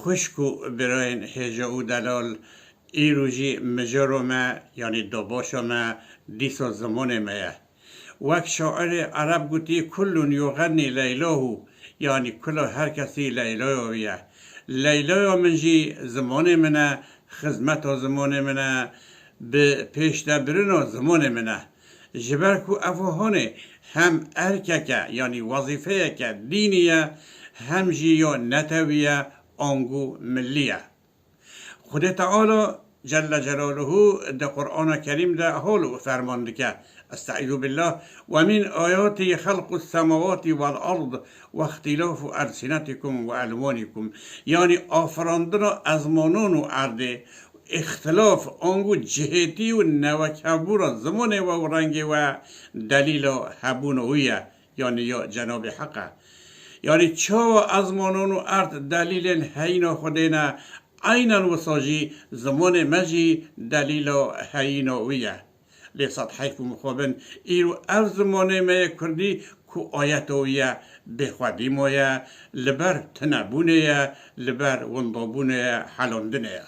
خشکو براین هجا و دلال ایروجی مجرو ما یعنی دوباشو ما دیسو زمان ما وقت شاعر عرب گوتی کلون یغنی لیلاه یعنی کل هر کسی لیلاه ویه لیلاه منجی زمان منه خدمت زمان منه به پیش دبرن زمان منه جبر کو افهانه هم ارککه یعنی وظیفه که دینیه هم جیو نتویه آنگو ملیه خود تعالی جل جلاله در قرآن کریم در حال فرمانده که استعیذ بالله و من آیات خلق السماوات والارض و اختلاف السنتکم و الوانکم یعنی آفراندن ازمانان و ارده اختلاف آنگو جهتی و نوکبور زمان و رنگ و دلیل حبون ویه یعنی یا جناب حقه یعنی چا ازمانان و ارد دلیل حین خودینا عینا و ساجی زمان مجی دلیل حین ویه لیصد حیف مخابن ایرو اف زمانه ما کردی کو آیت ویه بخوادی مایه لبر تنبونه لبر وندابونه حلاندنه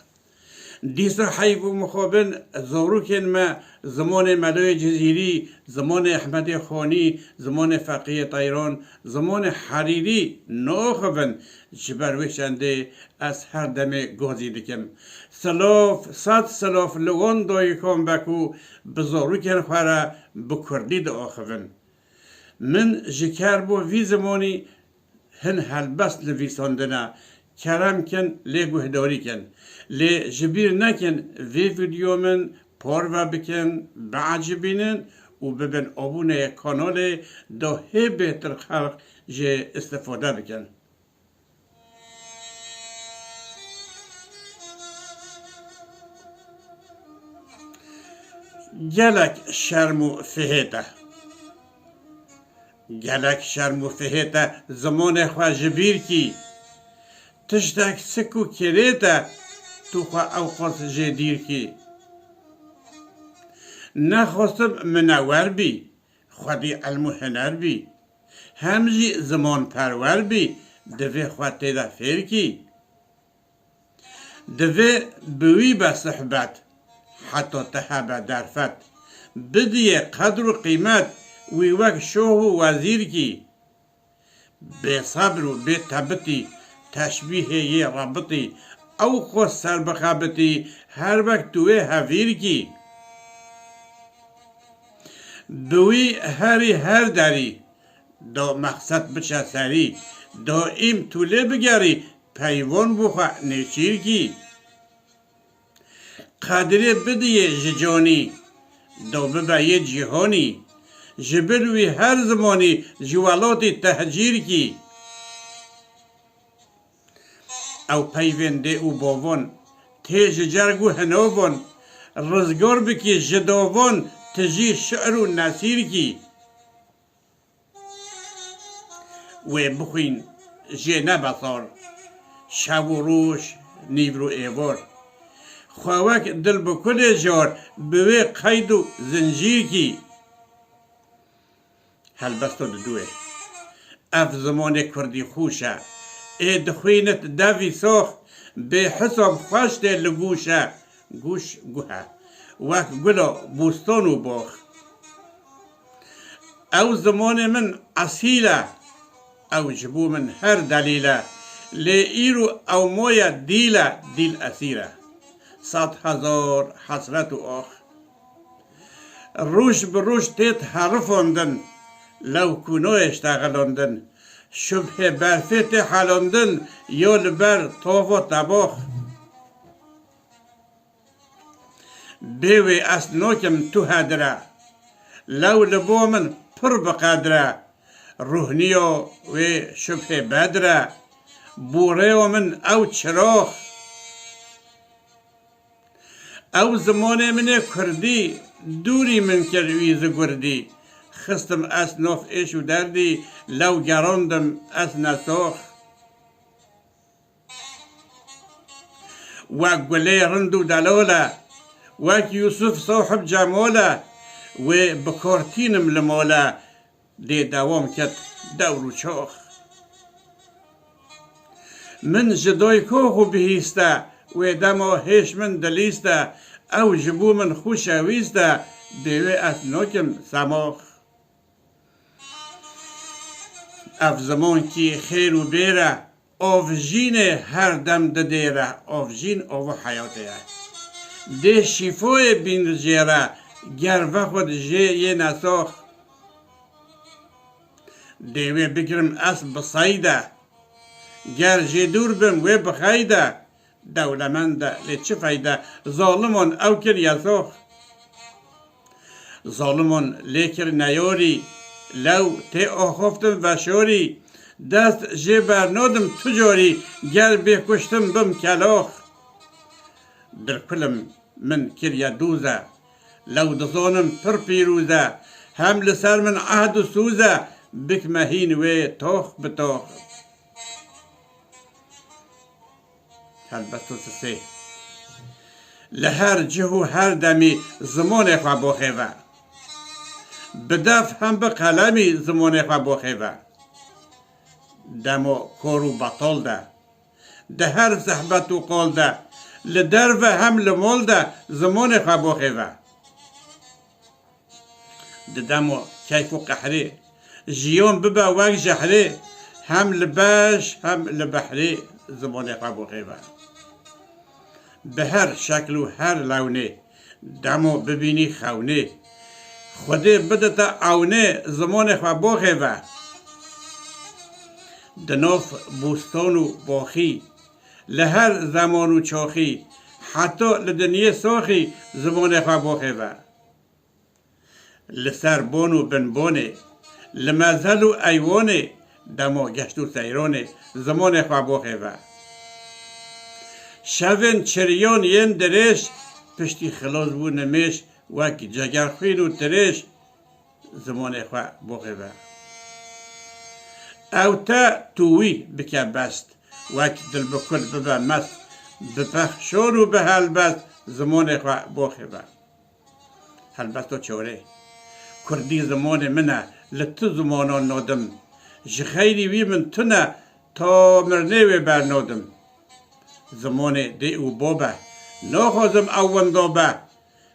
دیسا حیف و مخابن زاروکن ما زمان ملای جزیری زمان احمد خانی زمان فقیه تایران زمان حریری ناخوان جبر وشنده از هر دم گازی دکم سلاف صد سلاف لوان دای کام بکو بزاروکن خواره بکردی دا آخوان من جکر بو وی زمانی هن هلبست لویساندنه کرم کن لی گهداری کن لی جبیر نکن وی ویدیو من پارو بکن بعجبینن و ببین آبونه کانال دا هی بهتر خلق جه استفاده بکن گلک شرم و فهیته گلک شرم و فهیته زمان خواه جبیر کی تشتک سکو کریتا تو خواه اوقات جدیر کی نخواستم منور بی خودی علم و هنر بی همجی زمان پرور بی دوی خواه تیده فیر کی دوی بوی به صحبت حتی تحبه درفت بدیه قدر و قیمت وی وک شوه و وزیر کی به صبر و به تبتی تشبیه یه رابطی او خود سر بخابتی هر وقت توی هفیر کی دوی هر داری دا مقصد بچه سری دائم طوله بگری پیوان بخواه نشیر کی قدره بدیه ججانی دا ببایه جهانی جبروی هر زمانی جوالات تهجیر کی او پیونده او باوان تیج جرگو هنوان رزگار بکی جداوان تجی شعر و نصیر کی و بخوین جه نبطار شب و روش نیبرو ایوار خواهک دل بکل جار بوی قید و زنجیر کی هلبستو دوه اف زمان کردی خوشه دخوینت دوی ساخ به حساب خوش ده لگوشه گوش گوه وقت گلا بوستان و باخ او زمان من اصیله او جبو من هر دلیله لی ایرو او مایا دیله دیل اسیره 100,000 حسرت و آخ روش به روش تیت حرفاندن لو کنو اشتغلاندن شبه برفت حلاندن یا لبر طاف و طباخ بیوی اسناکم تو هدره لو لبا من پر بقدره روحنیا و شبه بدره بوره و من او چراخ او زمان من کردی دوری من کرویز گردی خستم اسناف ایش و دردی لو گراندم از نساخ و گله رند و دلاله و یوسف صاحب جماله و بکارتینم لماله دی دوام کت دور و چاخ من جدای که خو بهیسته و دما هیش من دلیسته او جبو من خوشویسته بیوه از نوکم سماخ اف زمان کی خیر و بیره آفجین هر دم دیره آفجین او حیاته ده شیفوی بین جیره گروه خود جه یه نساخ دیوه بگرم اس بسایده گر جه دور بم و بخیده دولمنده لی چه فایده ظالمون او کر یساخ ظالمون لیکر نیاری لو تی آخفتم و شوری دست جه برنادم تجاری گر بکشتم بم کلاخ در کلم من کریا دوزه لو دزانم پر پیروزه هم لسر من عهد و سوزه بک مهین و تاخ بتاخ هلبستو سه لهر جه و هر دمی زمان خواه بخیوه بدف هم به قلمی زمان خواه بخیوه دمو کارو بطال ده ده هر زحبت و قال ده لدر و هم لمال ده زمان خواه بخیوه ده دمو کیف و قحری جیان ببا وک جحری هم لباش هم لبحری زمان خواه بخیوه به هر شکل و هر لونه دمو ببینی خونه خوده بده تا عونه زمان خواه بخیوه دناف بوستان و باخی لهر زمان و چاخی حتی لدنیه ساخی زمان خواه بخیوه لسر بان و بنبانه لمزل و ایوانه دما گشت و سیرانه زمان خواه بخیوه شوین چریان ین درش پشتی خلاص بو نمیش وک جگر خوین و ترش زمان خواه بخیوه او تا توی بکه بست وک دل بکل ببه مست بپخشان و به هلبست زمان خواه بخیوه هلبست و چوره کردی زمان منه لطو زمانان نادم جخیری وی من تنه تا مرنه و برنادم زمان دی او بابه نخوازم اون دابه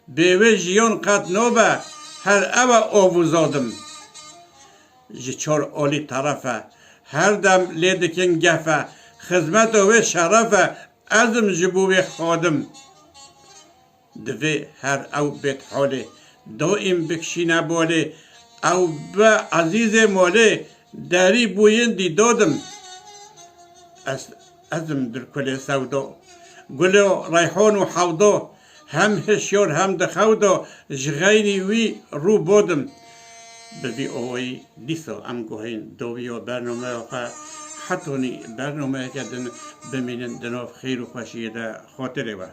بیوه جیان قط نابه هر او آوزادم جی چار آلی طرفه هر دم لیدکن گفه خدمت و شرفه ازم جبوه خادم دوی هر او بیت حاله دائم بکشینه باله او به عزیز ماله دری بویندی دادم ازم در کل سودا گل ریحان و حوضا هم هشیار هم دخودا جغیری وی رو بادم ببی آوایی دیسا ام گوهین دوی و برنامه آخه حتونی برنامه کردن بمینن دناف خیر و خوشیه ده خاطره و